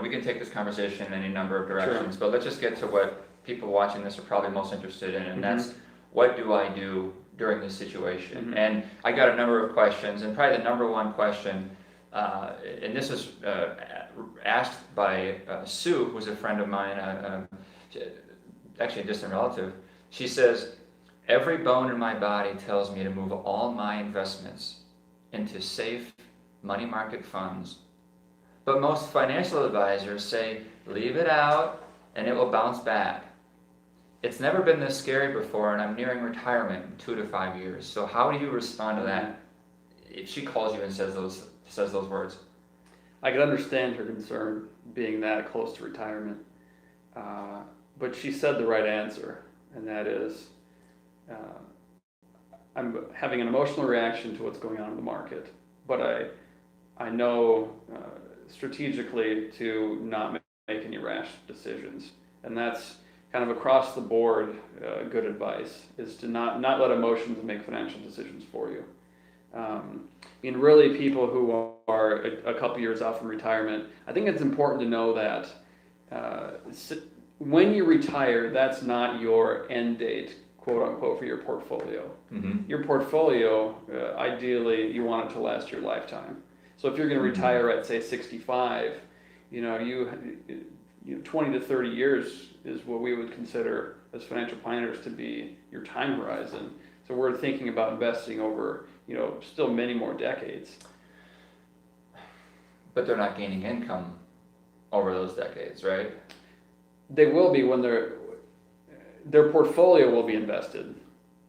we can take this conversation in any number of directions, but let's just get to what people watching this are probably most interested in, and that's what do I do during this situation? And I got a number of questions, and probably the number one question, and this was asked by Sue, who's a friend of mine, actually a distant relative. She says, every bone in my body tells me to move all my investments into safe money market funds, but most financial advisors say, leave it out and it will bounce back. It's never been this scary before, and I'm nearing retirement in 2 to 5 years. So how do you respond to that if she calls you and says those words? I can understand her concern being that close to retirement, but she said the right answer, and that is, I'm having an emotional reaction to what's going on in the market, but I know strategically to not make any rash decisions, and that's kind of across the board good advice, is to not let emotions make financial decisions for you. Really people who are a couple years out from retirement, I think it's important to know that when you retire, that's not your end date, quote unquote, for your portfolio. Your portfolio, ideally, you want it to last your lifetime. So if you're going to retire at, say, 65, you 20 to 30 years is what we would consider as financial planners to be your time horizon. So we're thinking about investing over, still many more decades. But they're not gaining income over those decades, right? They will be when their portfolio will be invested,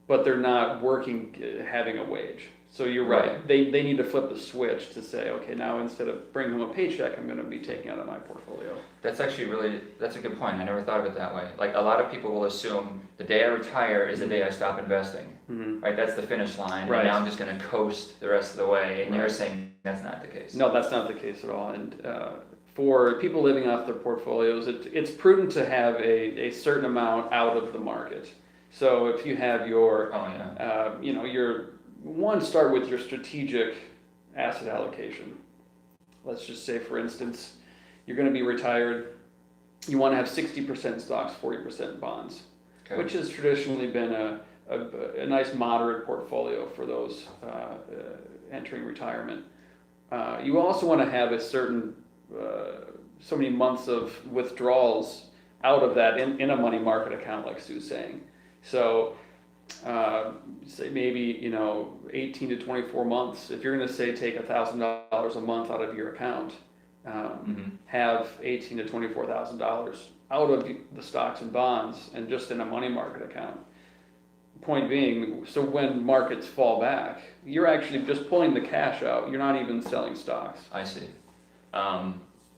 but they're not working, having a wage. So you're right. They need to flip the switch to say, okay, now instead of bringing home a paycheck, I'm going to be taking out of my portfolio. That's actually that's a good point. I never thought of it that way. Like, a lot of people will assume the day I retire is the day I stop investing. Right? That's the finish line. Right. And now I'm just going to coast the rest of the way. And you're saying that's not the case. No, that's not the case at all. And for people living off their portfolios, it's prudent to have a certain amount out of the market. So if you have your, start with your strategic asset allocation. Let's just say, for instance, you're going to be retired. You want to have 60% stocks, 40% bonds, which has traditionally been a nice moderate portfolio for those entering retirement. You also want to have a certain so many months of withdrawals out of that in a money market account, like Sue's saying. So say maybe 18 to 24 months. If you're going to say take $1,000 a month out of your account, have $18,000 to $24,000 out of the stocks and bonds and just in a money market account. Point being, so when markets fall back, you're actually just pulling the cash out. You're not even selling stocks. I see.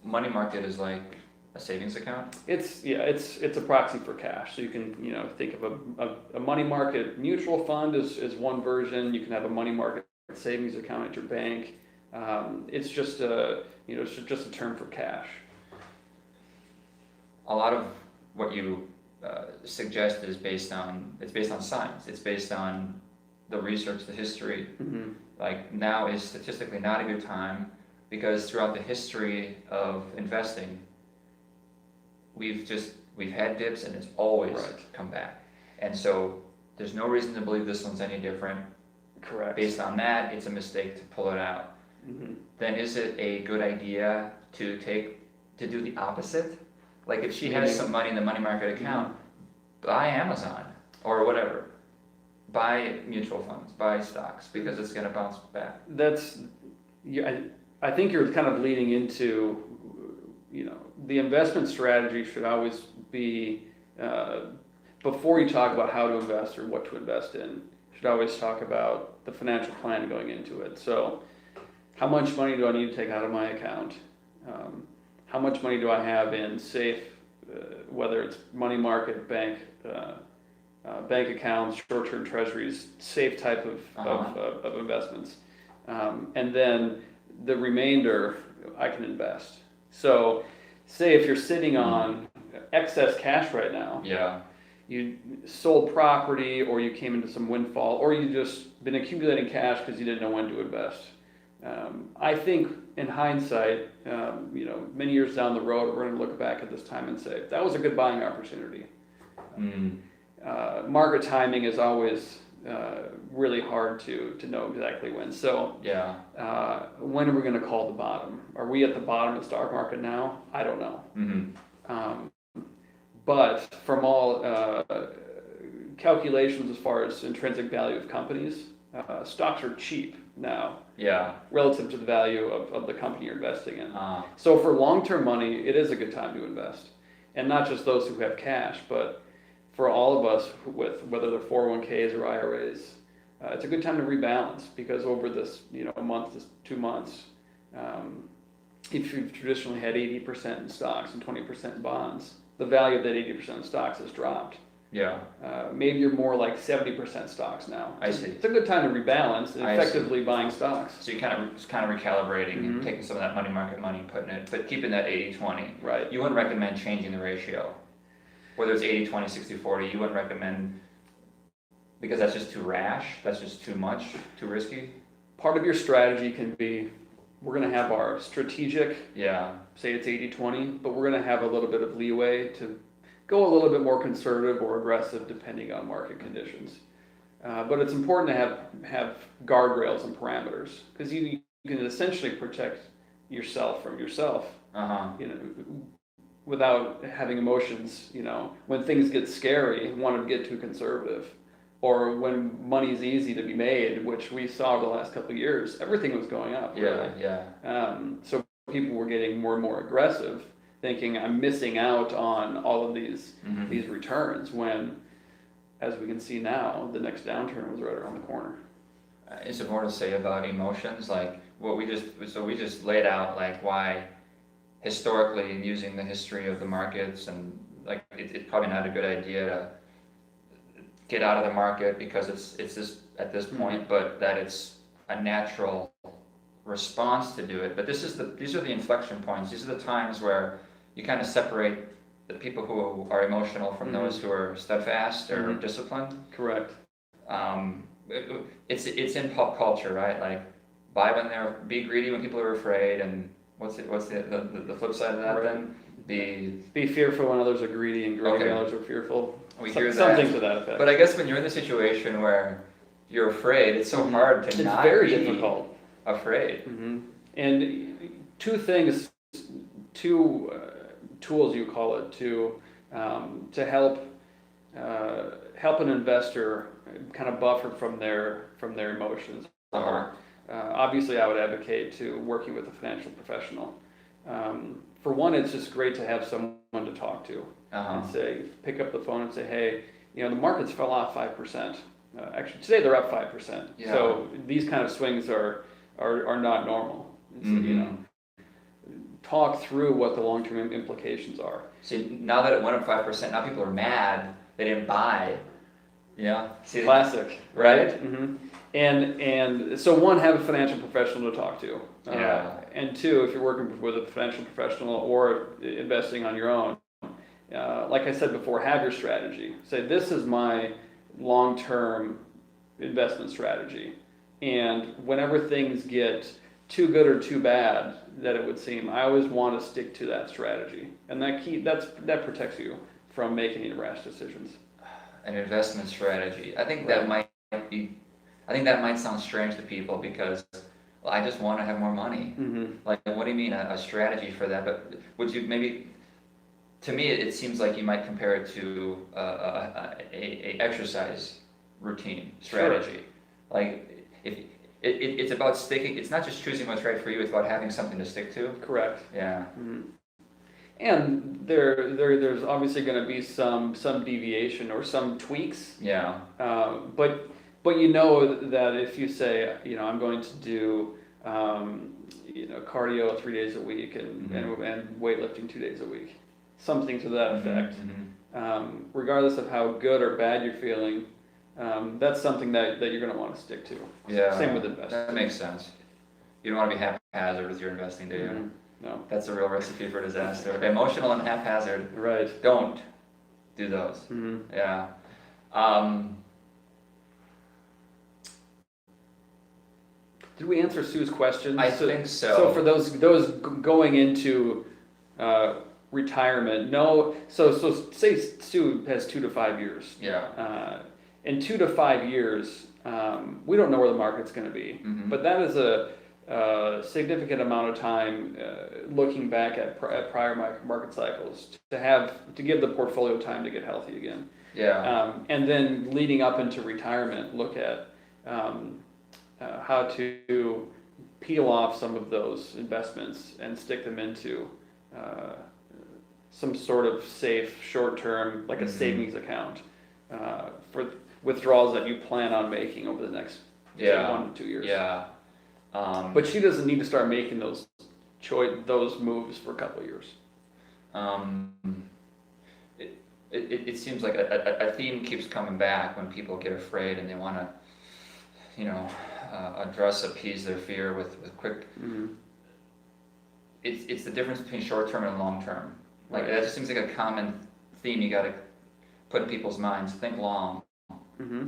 Money market is like a savings account? It's a proxy for cash. So you can think of a money market mutual fund is one version. You can have a money market savings account at your bank. It's just a term for cash. A lot of what you suggest is based on science. It's based on the research, the history. Like, now is statistically not a good time because throughout the history of investing, we've had dips and it's always come back. And so there's no reason to believe this one's any different. Correct. Based on that, it's a mistake to pull it out. Then is it a good idea to do the opposite? Like, if she has some money in the money market account, buy Amazon or whatever. Buy mutual funds, buy stocks, because it's going to bounce back. I think you're kind of leading into, the investment strategy should always be, before you talk about how to invest or what to invest in, you should always talk about the financial plan going into it. So how much money do I need to take out of my account? How much money do I have in safe, whether it's money market, bank accounts, short-term treasuries, safe type of investments. And then the remainder I can invest. So say if you're sitting on excess cash right now, you sold property or you came into some windfall or you just been accumulating cash because you didn't know when to invest. I think in hindsight, many years down the road, we're going to look back at this time and say that was a good buying opportunity. Market timing is always really hard to know exactly when. So Yeah. when are we going to call the bottom? Are we at the bottom of the stock market now? I don't know. But from all calculations as far as intrinsic value of companies, stocks are cheap now. Yeah. Relative to the value of the company you're investing in. So for long-term money, it is a good time to invest. And not just those who have cash, but for all of us with whether they're 401ks or IRAs, it's a good time to rebalance because over this a month to 2 months, if you've traditionally had 80% in stocks and 20% in bonds, the value of that 80% in stocks has dropped. Yeah. Maybe you're more like 70% stocks now. I see. It's a good time to rebalance and effectively buying stocks. So you're kind of recalibrating and taking some of that money market money and putting it, but keeping that 80-20. Right. You wouldn't recommend changing the ratio. Whether it's 80-20, 60-40, you wouldn't recommend because that's just too rash, that's just too much, too risky? Part of your strategy can be, we're going to have our strategic, yeah, say it's 80-20, but we're going to have a little bit of leeway to go a little bit more conservative or aggressive depending on market conditions. But it's important to have guardrails and parameters because you can essentially protect yourself from yourself. Without having emotions, when things get scary, want to get too conservative. Or when money's easy to be made, which we saw over the last couple of years, everything was going up. Yeah, really. yeah. So people were getting more and more aggressive, thinking I'm missing out on all of these returns when, as we can see now, the next downturn was right around the corner. Is there more to say about emotions? Like we just laid out like why historically using the history of the markets and like it's probably not a good idea to get out of the market because it's this at this point, but that it's a natural response to do it. But these are the inflection points. These are the times where you kind of separate the people who are emotional from those who are steadfast or disciplined. Correct. It's in pop culture, right? Like be greedy when people are afraid, and what's the flip side of that then? Be fearful when others are greedy and greedy when others are fearful. We hear that. Something to that effect. But I guess when you're in the situation where you're afraid, it's so hard to not be difficult. Afraid. And two things, tools you call it to help an investor kind of buffer from their emotions. Obviously, I would advocate to working with a financial professional. For one, it's just great to have someone to talk to and pick up the phone and say, hey, the markets fell off 5%. Actually, today they're up 5%. Yeah. So these kind of swings are not normal. Talk through what the long-term implications are. See, now that it went up 5%, now people are mad they didn't buy. Yeah. See, classic, right? And so one, have a financial professional to talk to. And two, if you're working with a financial professional or investing on your own, like I said before, have your strategy. Say, this is my long-term investment strategy. And whenever things get too good or too bad, that it would seem, I always want to stick to that strategy. And that protects you from making any rash decisions. An investment strategy. I think that might sound strange to people because I just want to have more money. Like, what do you mean a strategy for that? But would you maybe? To me, it seems like you might compare it to a exercise routine strategy. Sure. Like if it's about sticking. It's not just choosing what's right for you. It's about having something to stick to. Correct. Yeah. And there's obviously going to be some deviation or some tweaks. Yeah. But that if you say, I'm going to do cardio 3 days a week and weightlifting 2 days a week, something to that effect. Regardless of how good or bad you're feeling, that's something that you're going to want to stick to. Yeah. Same with investing. That makes sense. You don't want to be haphazard with your investing, do you? No. That's a real recipe for disaster. Emotional and haphazard. Right. Don't do those. Yeah. Did we answer Sue's question? I think so. So for those going into retirement, no. So say Sue has 2 to 5 years. Yeah. In 2 to 5 years, we don't know where the market's going to be, but that is a significant amount of time looking back at prior market cycles to give the portfolio time to get healthy again. Yeah. And then leading up into retirement, look at how to peel off some of those investments and stick them into some sort of safe short-term, like a savings account for withdrawals that you plan on making over the next say, 1 to 2 years. Yeah. But she doesn't need to start making those moves for a couple of years. It seems like a theme keeps coming back when people get afraid and they want to, appease their fear with quick. It's the difference between short term and long term. Like that just seems like a common theme you got to put in people's minds. Think long.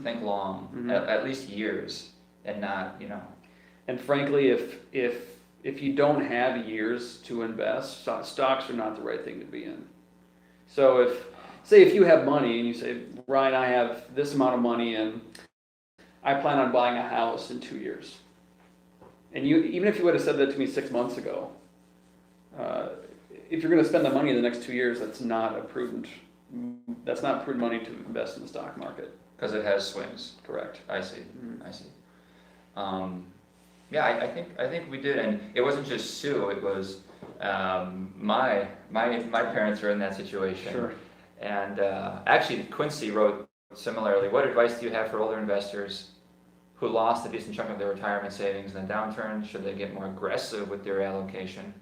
Think long. At least years, and not. And frankly, if you don't have years to invest, stocks are not the right thing to be in. So if you have money and you say, Ryan, I have this amount of money and I plan on buying a house in 2 years. And even if you would have said that to me 6 months ago, if you're going to spend the money in the next 2 years, that's not prudent money to invest in the stock market. Because it has swings. Correct. I see. I see. Yeah, I think we did, and it wasn't just Sue. It was my parents were in that situation. Sure. And actually, Quincy wrote similarly. What advice do you have for older investors who lost a decent chunk of their retirement savings in the downturn? Should they get more aggressive with their allocation?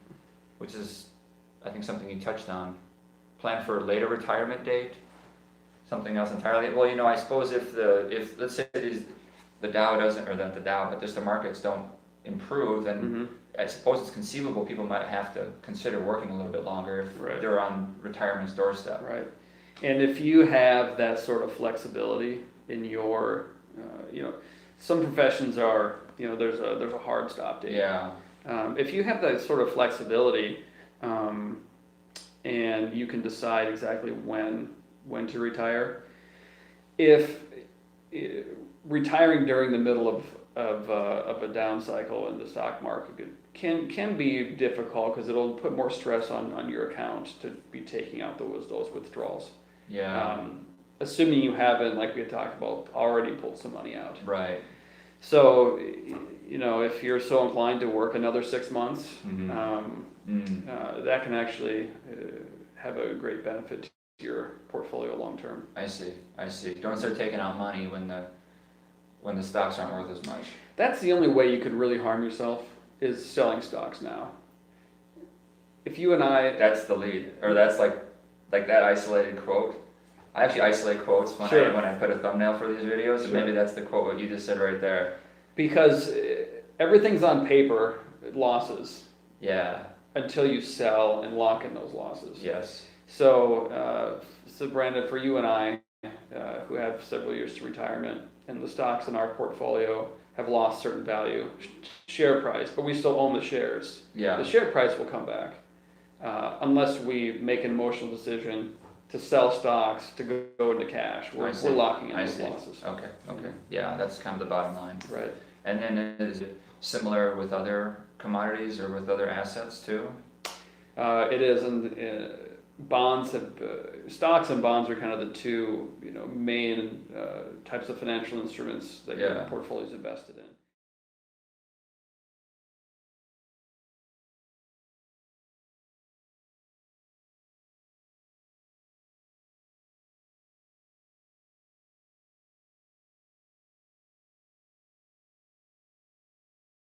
Which is, I think, something you touched on. Plan for a later retirement date. Something else entirely. Well, I suppose if let's say the Dow doesn't, or not the Dow, but just the markets don't improve, then I suppose it's conceivable people might have to consider working a little bit longer if they're on retirement's doorstep. Right. And if you have that sort of flexibility in your, some professions are, there's a hard stop date. Yeah. If you have that sort of flexibility, and you can decide exactly when to retire, if retiring during the middle of a down cycle in the stock market can be difficult because it'll put more stress on your account to be taking out those withdrawals. Yeah. Assuming you haven't, like we had talked about, already pulled some money out. Right. So, if you're so inclined to work another 6 months, that can actually have a great benefit to your portfolio long term. I see. Don't start taking out money when the stocks aren't worth as much. That's the only way you could really harm yourself, is selling stocks now. If you and I... That's the lead, or that's like that isolated quote. I actually isolate quotes when I put a thumbnail for these videos, and maybe that's the quote what you just said right there. Because everything's on paper, losses. Yeah. Until you sell and lock in those losses. Yes. So Brandon, for you and I, who have several years to retirement, and the stocks in our portfolio have lost certain value, share price, but we still own the shares. Yeah. The share price will come back, unless we make an emotional decision to sell stocks to go into cash. We're locking in those losses. Okay. Yeah, that's kind of the bottom line. Right. And then is it similar with other commodities or with other assets too? It is, and stocks and bonds are kind of the two main types of financial instruments that your portfolio is invested in.